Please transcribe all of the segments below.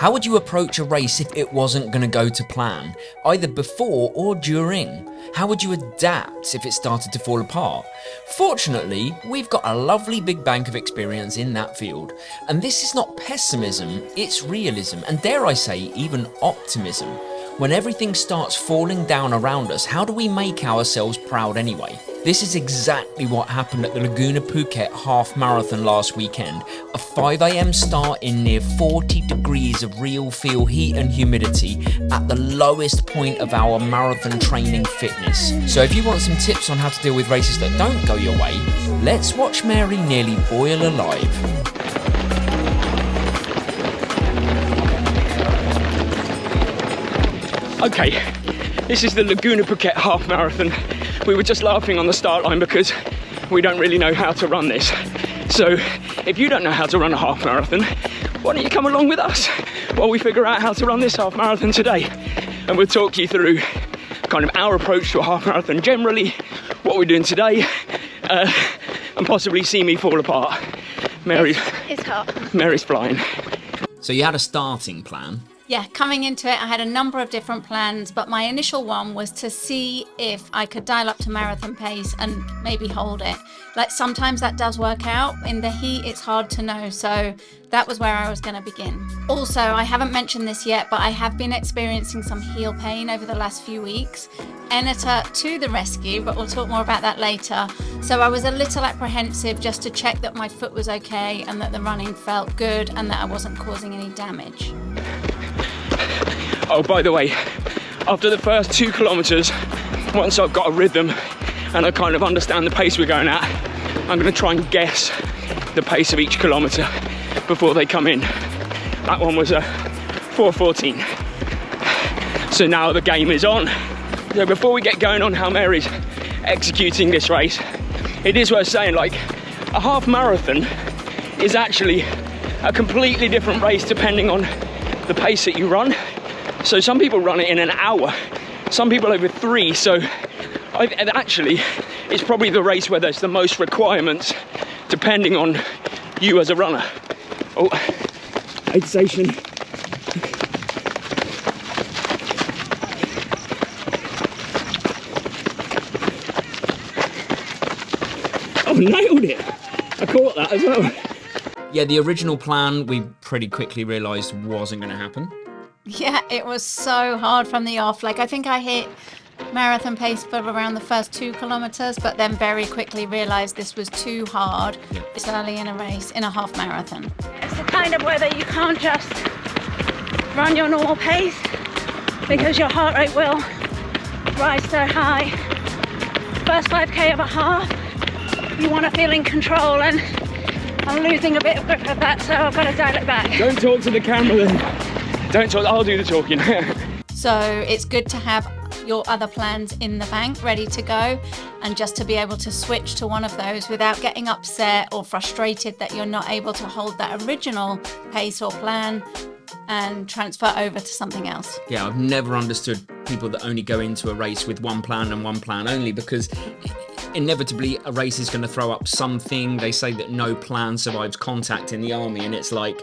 How would you approach a race if it wasn't going to go to plan, either before or during? How would you adapt if it started to fall apart? Fortunately, we've got a lovely big bank of experience in that field. And this is not pessimism, it's realism, and dare I say, even optimism. When everything starts falling down around us, how do we make ourselves proud anyway? This is exactly what happened at the Laguna Phuket Half Marathon last weekend. A 5 AM start in near 40 degrees of real feel heat and humidity at the lowest point of our marathon training fitness. So if you want some tips on how to deal with races that don't go your way, let's watch Mary nearly boil alive. Okay, this is the Laguna Phuket Half Marathon. We were just laughing on the start line because we don't really know how to run this. So if you don't know how to run a half marathon, why don't you come along with us while we figure out how to run this half marathon today? And we'll talk you through kind of our approach to a half marathon generally, what we're doing today, and possibly see me fall apart. It's hot. Mary's flying. So you had a starting plan. Yeah, coming into it, I had a number of different plans, but my initial one was to see if I could dial up to marathon pace and maybe hold it. Like sometimes that does work out. In the heat, it's hard to know. So that was where I was going to begin. Also, I haven't mentioned this yet, but I have been experiencing some heel pain over the last few weeks. Editor to the rescue, but we'll talk more about that later. So I was a little apprehensive just to check that my foot was okay and that the running felt good and that I wasn't causing any damage. Oh, by the way, after the first 2 kilometers, once I've got a rhythm and I kind of understand the pace we're going at, I'm going to try and guess the pace of each kilometer before they come in. That one was a 4:14. So now the game is on. So before we get going on how Mary's executing this race, it is worth saying, like, a half marathon is actually a completely different race depending on the pace that you run. So some people run it in an hour, some people over 3. So it's probably the race where there's the most requirements depending on you as a runner. Oh, aid station. Oh, nailed it! I caught that as well. Yeah, the original plan we pretty quickly realised wasn't going to happen. Yeah, it was so hard from the off. Like I think I hit marathon pace for around the first 2 kilometers, but then very quickly realised this was too hard. Yeah. It's early in a race, in a half marathon. It's the kind of weather you can't just run your normal pace because your heart rate will rise so high. First 5k of a half, you want to feel in control, and I'm losing a bit of grip of that, so I've got to dial it back. Don't talk to the camera then. Don't talk, I'll do the talking. So it's good to have your other plans in the bank ready to go, and just to be able to switch to one of those without getting upset or frustrated that you're not able to hold that original pace or plan and transfer over to something else. Yeah, I've never understood people that only go into a race with one plan and one plan only, because inevitably a race is going to throw up something. They say that no plan survives contact in the army, and it's like,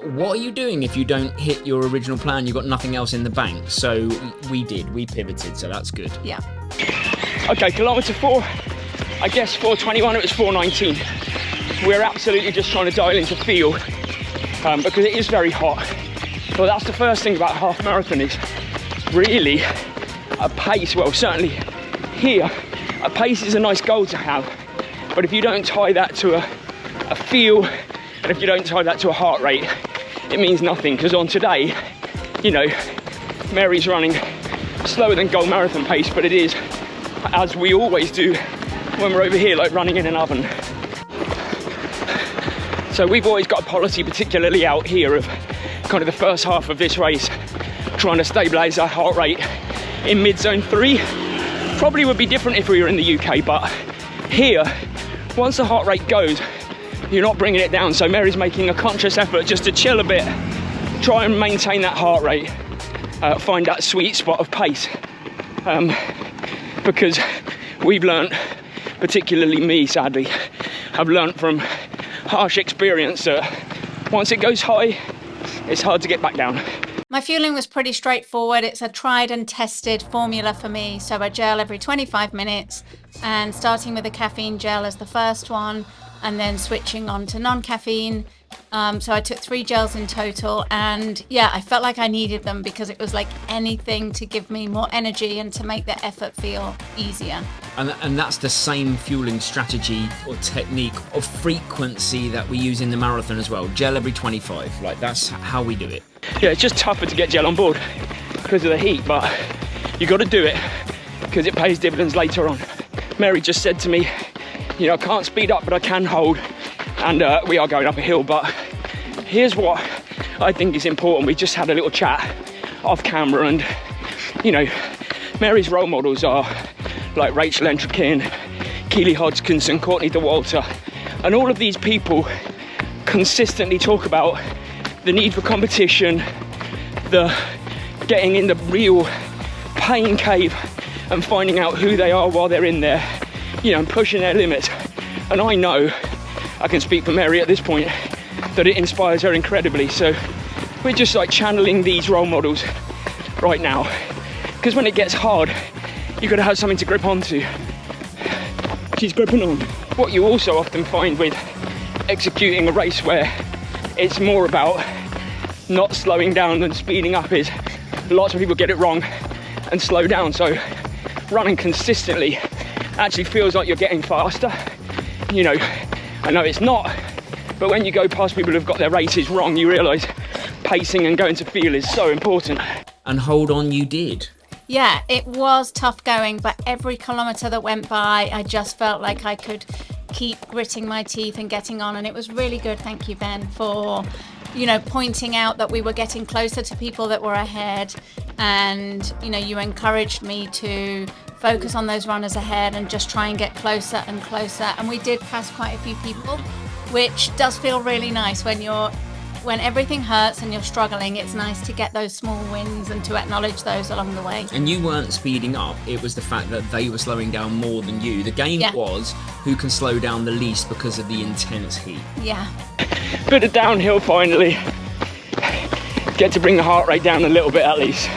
what are you doing if you don't hit your original plan? You've got nothing else in the bank. So we pivoted, so that's good. Yeah. Okay, kilometer 4, I guess 4:21, it was 4:19. We're absolutely just trying to dial into feel because it is very hot. Well, that's the first thing about half marathon, is really a pace. Well, certainly here, a pace is a nice goal to have, but if you don't tie that to a feel, and if you don't tie that to a heart rate, it means nothing. Because on today, you know, Mary's running slower than goal marathon pace, but it is, as we always do when we're over here, like running in an oven. So we've always got a policy, particularly out here, of kind of the first half of this race, trying to stabilise our heart rate in mid-zone 3. Probably would be different if we were in the UK, but here, once the heart rate goes, you're not bringing it down. So Mary's making a conscious effort just to chill a bit, try and maintain that heart rate, find that sweet spot of pace. Because we've learnt, particularly me, sadly, have learnt from harsh experience that once it goes high, it's hard to get back down. My fueling was pretty straightforward. It's a tried and tested formula for me. So a gel every 25 minutes and starting with a caffeine gel as the first one and then switching on to non-caffeine. So I took 3 gels in total, and yeah, I felt like I needed them because it was like anything to give me more energy and to make the effort feel easier. And that's the same fueling strategy or technique or frequency that we use in the marathon as well. Gel every 25, like that's how we do it. Yeah, it's just tougher to get gel on board because of the heat, but you got to do it because it pays dividends later on. Mary just said to me, you know, I can't speed up, but I can hold. And we are going up a hill, but here's what I think is important. We just had a little chat off camera, and you know, Mary's role models are like Rachel Entrekin, Keely Hodgkinson, Courtney DeWalter, and all of these people consistently talk about the need for competition, the getting in the real pain cave and finding out who they are while they're in there, you know, and pushing their limits. And I know, I can speak for Mary at this point, that it inspires her incredibly. So we're just like channeling these role models right now, because when it gets hard, you've got to have something to grip onto. She's gripping on. What you also often find with executing a race where it's more about not slowing down than speeding up is lots of people get it wrong and slow down. So running consistently actually feels like you're getting faster. You know, I know it's not, but when you go past people who've got their races wrong, you realise pacing and going to feel is so important. And hold on, you did. Yeah, it was tough going, but every kilometre that went by, I just felt like I could keep gritting my teeth and getting on. And it was really good. Thank you, Ben, for, you know, pointing out that we were getting closer to people that were ahead. And, you know, you encouraged me to focus on those runners ahead and just try and get closer and closer. And we did pass quite a few people, which does feel really nice when everything hurts and you're struggling. It's nice to get those small wins and to acknowledge those along the way. And you weren't speeding up, it was the fact that they were slowing down more than you. The game was who can slow down the least because of the intense heat. Yeah. Bit of downhill finally. Get to bring the heart rate down a little bit at least.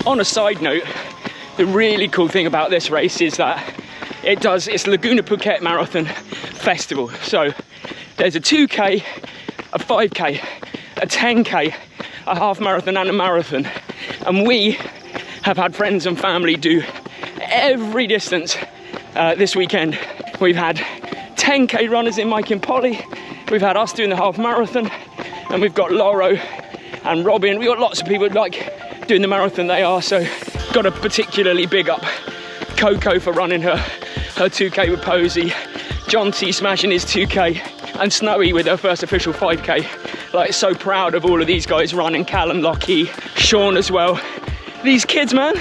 On a side note, the really cool thing about this race is that it's Laguna Phuket Marathon Festival. So there's a 2K, a 5K, a 10K, a half marathon and a marathon. And we have had friends and family do every distance this weekend. We've had 10K runners in Mike and Polly. We've had us doing the half marathon, and we've got Lauro and Robin. We've got lots of people like doing the marathon they are. So got a particularly big up Coco for running her 2K with Posey, John T smashing his 2K, and Snowy with her first official 5K. Like, so proud of all of these guys running. Callum, Lockie, Sean as well. These kids, man,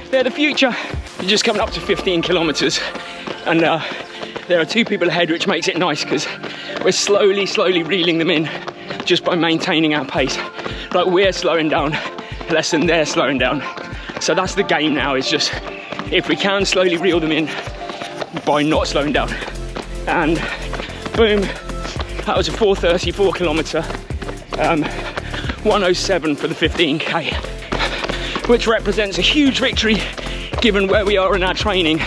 they're the future. You're just coming up to 15 kilometers, and there are 2 people ahead, which makes it nice because we're slowly reeling them in just by maintaining our pace. Like, we're slowing down less than they're slowing down. So that's the game now, is just if we can slowly reel them in by not slowing down. And boom, that was a 4:34 kilometre, 1:07 for the 15K, which represents a huge victory given where we are in our training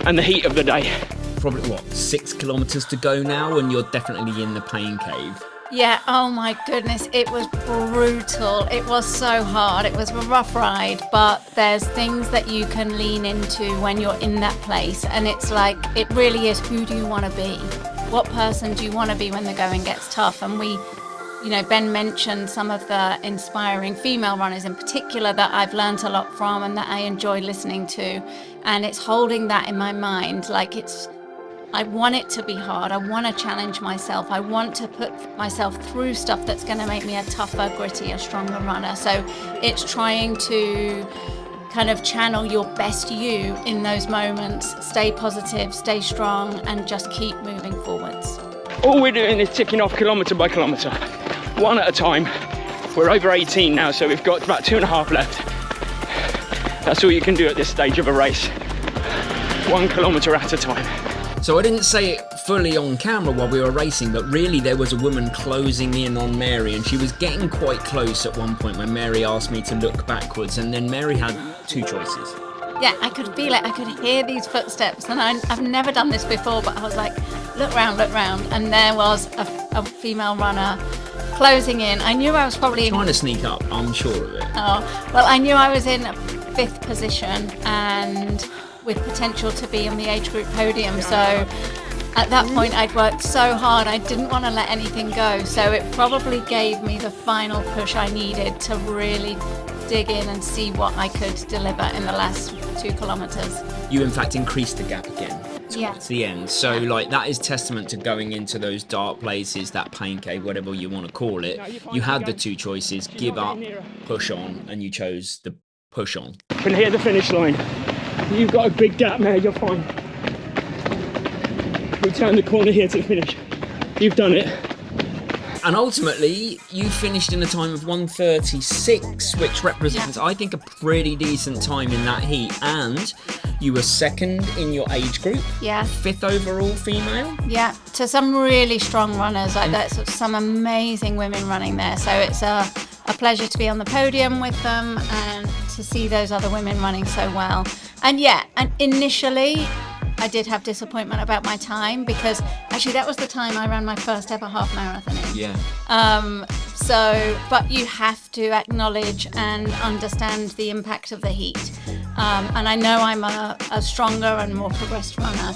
and the heat of the day. Probably, what, 6 kilometres to go now, and you're definitely in the pain cave. Yeah, oh my goodness, it was brutal. It was so hard. It was a rough ride, but there's things that you can lean into when you're in that place. And it's like, it really is, who do you want to be? What person do you want to be when the going gets tough? And we, you know, Ben mentioned some of the inspiring female runners in particular that I've learned a lot from and that I enjoy listening to. And it's holding that in my mind, like I want it to be hard. I want to challenge myself. I want to put myself through stuff that's going to make me a tougher, grittier, stronger runner. So it's trying to kind of channel your best you in those moments. Stay positive, stay strong, and just keep moving forwards. All we're doing is ticking off kilometre by kilometre, one at a time. We're over 18 now, so we've got about 2.5 left. That's all you can do at this stage of a race. 1 kilometre at a time. So I didn't say it fully on camera while we were racing, but really there was a woman closing in on Mary, and she was getting quite close at one point when Mary asked me to look backwards, and then Mary had two choices. Yeah, I could feel it. I could hear these footsteps, and I've never done this before, but I was like, look round, and there was a female runner closing in. I knew I was probably Trying to sneak up, I'm sure of it. Oh, well, I knew I was in 5th position and with potential to be on the age group podium. So at that point, I'd worked so hard, I didn't want to let anything go. So it probably gave me the final push I needed to really dig in and see what I could deliver in the last 2 kilometers. You in fact increased the gap again towards the end. So like that is testament to going into those dark places, that pain cave, whatever you want to call it. You had the two choices, give up, push on, and you chose the push on. Can hear the finish line. You've got a big gap there, you're fine. We turn the corner here to the finish. You've done it. And ultimately, you finished in a time of 1:36, which represents, I think, a pretty decent time in that heat. And you were 2nd in your age group. Yeah. 5th overall female. Yeah, to some really strong runners. Like that's some amazing women running there. So it's a pleasure to be on the podium with them and to see those other women running so well. And yeah, and initially I did have disappointment about my time because actually that was the time I ran my first ever half marathon in. Yeah. But you have to acknowledge and understand the impact of the heat. And I know I'm a stronger and more progressed runner,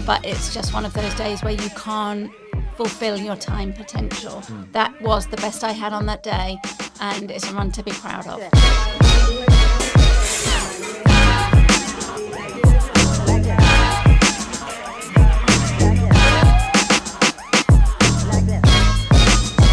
but it's just one of those days where you can't fulfill your time potential. That was the best I had on that day, and it's a run to be proud of.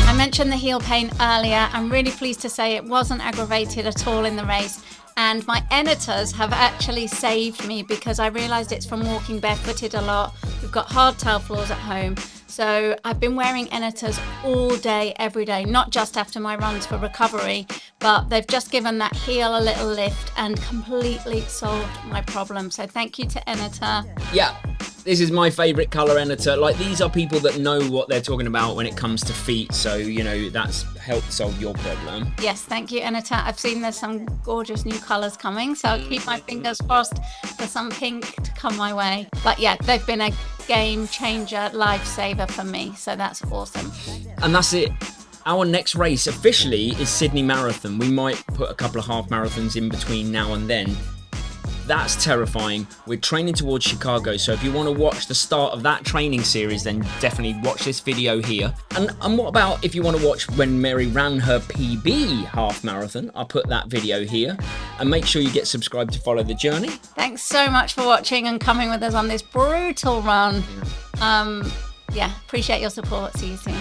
I mentioned the heel pain earlier. I'm really pleased to say it wasn't aggravated at all in the race. And my Eneters have actually saved me because I realised it's from walking barefooted a lot. We've got hard tile floors at home. So I've been wearing Eneters all day, every day, not just after my runs for recovery, but they've just given that heel a little lift and completely solved my problem. So thank you to Eneter. Yeah. This is my favourite colour, Eneter. Like, these are people that know what they're talking about when it comes to feet, so, you know, that's helped solve your problem. Yes, thank you, Eneter. I've seen there's some gorgeous new colours coming, so I'll keep my fingers crossed for some pink to come my way. But yeah, they've been a game changer, lifesaver for me, so that's awesome. And that's it. Our next race officially is Sydney Marathon. We might put a couple of half marathons in between now and then. That's terrifying. We're training towards Chicago, so if you want to watch the start of that training series, then definitely watch this video here. And what about if you want to watch when Mary ran her PB half marathon? I'll put that video here. And make sure you get subscribed to follow the journey. Thanks so much for watching and coming with us on this brutal run. Yeah, appreciate your support. See you soon.